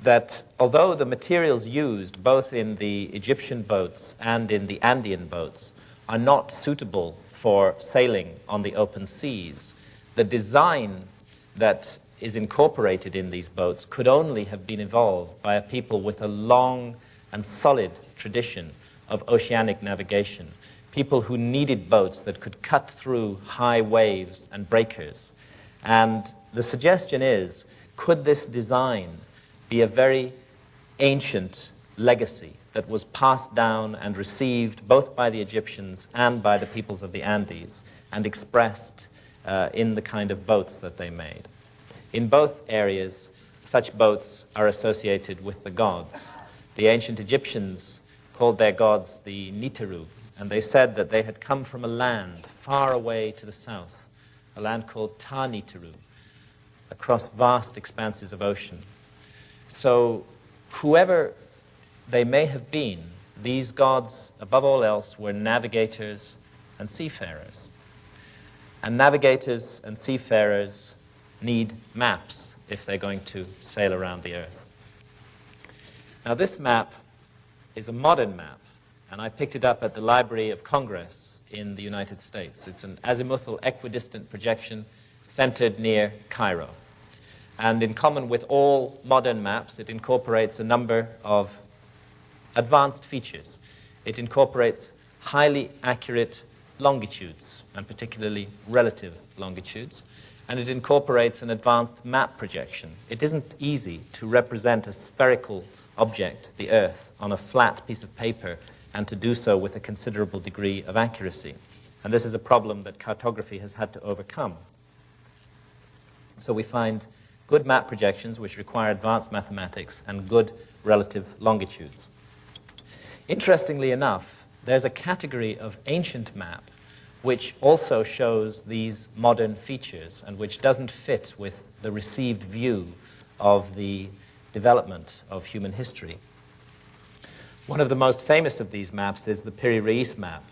that although the materials used both in the Egyptian boats and in the Andean boats are not suitable for sailing on the open seas, the design that is incorporated in these boats could only have been evolved by a people with a long and solid tradition of oceanic navigation, people who needed boats that could cut through high waves and breakers. And the suggestion is, could this design be a very ancient legacy that was passed down and received both by the Egyptians and by the peoples of the Andes and expressed in the kind of boats that they made? In both areas, such boats are associated with the gods. The ancient Egyptians called their gods the Niteru, and they said that they had come from a land far away to the south, a land called Ta-Niteru, across vast expanses of ocean. So whoever they may have been, these gods, above all else, were navigators and seafarers. And navigators and seafarers need maps if they're going to sail around the earth. Now this map is a modern map, and I picked it up at the Library of Congress in the United States. It's an azimuthal equidistant projection centered near Cairo. And in common with all modern maps, it incorporates a number of advanced features. It incorporates highly accurate longitudes, and particularly relative longitudes. And it incorporates an advanced map projection. It isn't easy to represent a spherical object, the Earth, on a flat piece of paper, and to do so with a considerable degree of accuracy. And this is a problem that cartography has had to overcome. So we find good map projections which require advanced mathematics and good relative longitudes. Interestingly enough, there's a category of ancient map which also shows these modern features and which doesn't fit with the received view of the development of human history. One of the most famous of these maps is the Piri Reis map.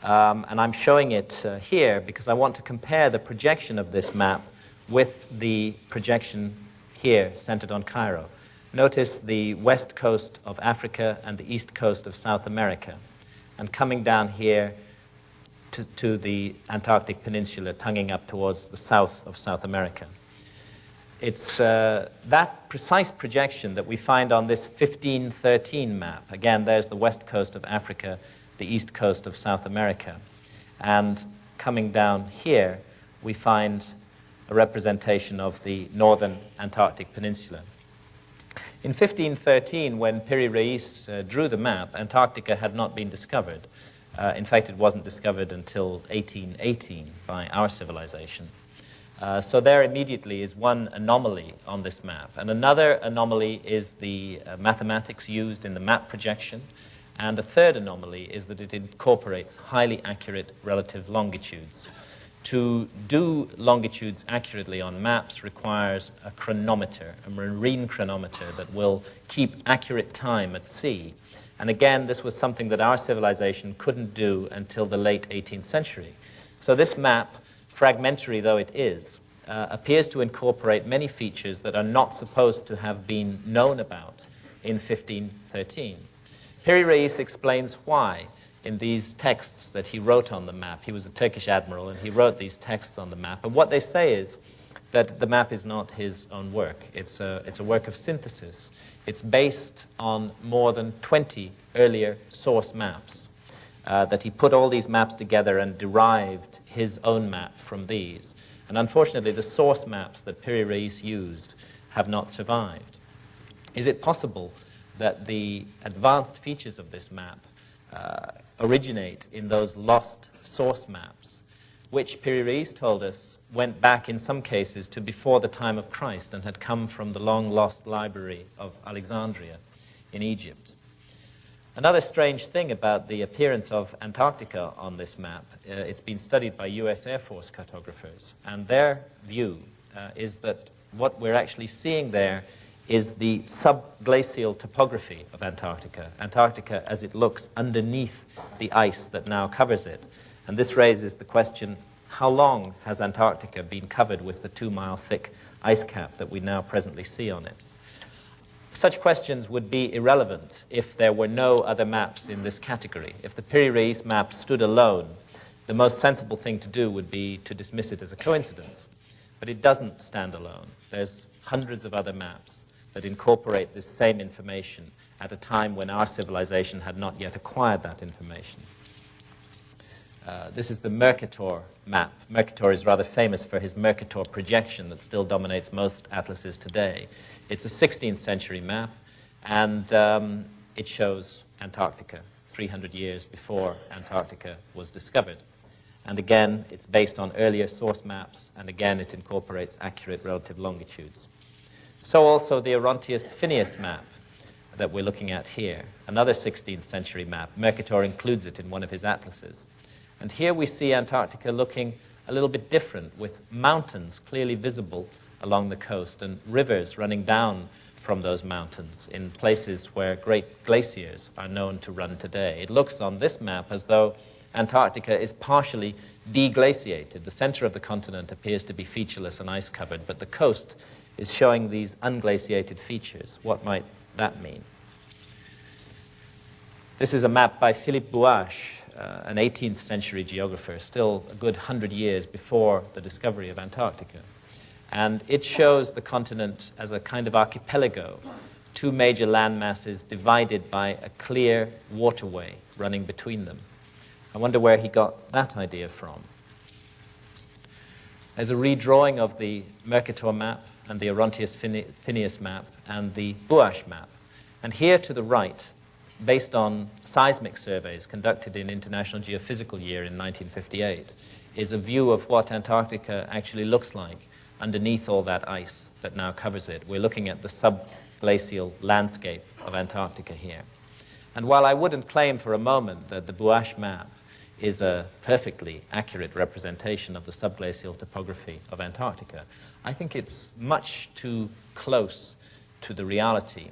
And I'm showing it here because I want to compare the projection of this map with the projection here centered on Cairo. Notice the west coast of Africa and the east coast of South America, and coming down here to the Antarctic Peninsula, tonguing up towards the south of South America. It's that precise projection that we find on this 1513 map. Again, there's the west coast of Africa, the east coast of South America. And coming down here, we find a representation of the northern Antarctic Peninsula. In 1513, when Piri Reis drew the map, Antarctica had not been discovered. In fact, it wasn't discovered until 1818 by our civilization. So there immediately is one anomaly on this map. And another anomaly is the mathematics used in the map projection. And a third anomaly is that it incorporates highly accurate relative longitudes. To do longitudes accurately on maps requires a chronometer, a marine chronometer that will keep accurate time at sea. And again, this was something that our civilization couldn't do until the late 18th century. So this map, fragmentary though it is, appears to incorporate many features that are not supposed to have been known about in 1513. Piri Reis explains why in these texts that he wrote on the map. He was a Turkish admiral, and he wrote these texts on the map. And what they say is that the map is not his own work. It's a work of synthesis. It's based on more than 20 earlier source maps, that he put all these maps together and derived his own map from these. And unfortunately, the source maps that Piri Reis used have not survived. Is it possible that the advanced features of this map originate in those lost source maps, which Piri Reis told us went back in some cases to before the time of Christ and had come from the long-lost library of Alexandria in Egypt? Another strange thing about the appearance of Antarctica on this map, it's been studied by US Air Force cartographers, and their view is that what we're actually seeing there is the subglacial topography of Antarctica, Antarctica as it looks underneath the ice that now covers it. And this raises the question, how long has Antarctica been covered with the 2-mile thick ice cap that we now presently see on it? Such questions would be irrelevant if there were no other maps in this category. If the Piri-Reis map stood alone, the most sensible thing to do would be to dismiss it as a coincidence. But it doesn't stand alone. There's hundreds of other maps that incorporate this same information at a time when our civilization had not yet acquired that information. This is the Mercator map. Mercator is rather famous for his Mercator projection that still dominates most atlases today. It's a 16th century map, and it shows Antarctica 300 years before Antarctica was discovered. And again, it's based on earlier source maps, and again, it incorporates accurate relative longitudes. So also the Orontius Phineus map that we're looking at here, another 16th century map. Mercator includes it in one of his atlases. And here we see Antarctica looking a little bit different, with mountains clearly visible along the coast and rivers running down from those mountains in places where great glaciers are known to run today. It looks on this map as though Antarctica is partially deglaciated. The center of the continent appears to be featureless and ice-covered, but the coast is showing these unglaciated features. What might that mean? This is a map by Philippe Bouache, an 18th century geographer, still a good 100 years before the discovery of Antarctica. And it shows the continent as a kind of archipelago, two major land masses divided by a clear waterway running between them. I wonder where he got that idea from. There's a redrawing of the Mercator map and the Orontius Phineus map and the Bouache map. And here to the right, based on seismic surveys conducted in International Geophysical Year in 1958, is a view of what Antarctica actually looks like underneath all that ice that now covers it. We're looking at the subglacial landscape of Antarctica here. And while I wouldn't claim for a moment that the Bouache map is a perfectly accurate representation of the subglacial topography of Antarctica, I think it's much too close to the reality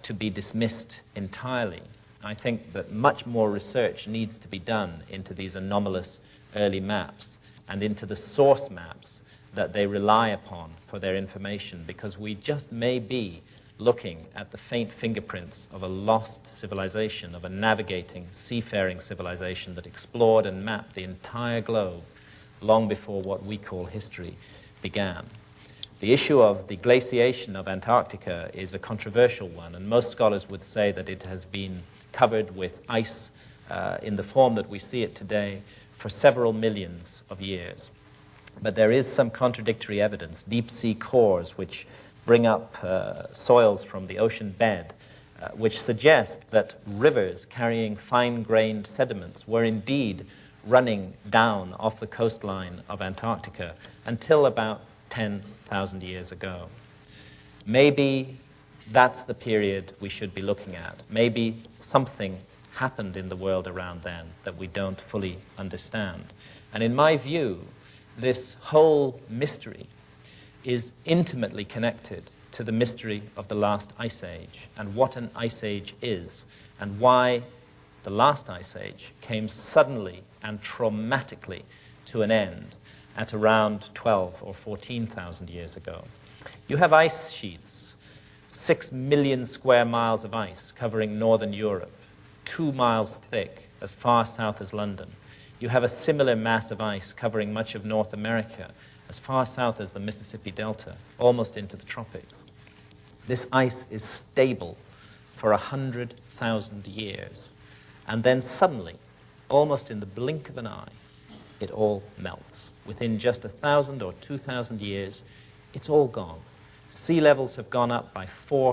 to be dismissed entirely. I think that much more research needs to be done into these anomalous early maps and into the source maps that they rely upon for their information, because we just may be looking at the faint fingerprints of a lost civilization, of a navigating, seafaring civilization that explored and mapped the entire globe long before what we call history began. The issue of the glaciation of Antarctica is a controversial one, and most scholars would say that it has been covered with ice in the form that we see it today for several millions of years. But there is some contradictory evidence, deep sea cores which bring up soils from the ocean bed, which suggest that rivers carrying fine-grained sediments were indeed running down off the coastline of Antarctica until about 10,000 years ago. Maybe that's the period we should be looking at. Maybe something happened in the world around then that we don't fully understand. And in my view, this whole mystery is intimately connected to the mystery of the last ice age and what an ice age is and why the last ice age came suddenly and traumatically to an end at around 12 or 14,000 years ago. You have ice sheets, 6 million square miles of ice covering northern Europe, 2 miles thick as far south as London. You have a similar mass of ice covering much of North America, as far south as the Mississippi Delta, almost into the tropics. This ice is stable for 100,000 years. And then suddenly, almost in the blink of an eye, it all melts. Within just 1,000 or 2,000 years, it's all gone. Sea levels have gone up by 4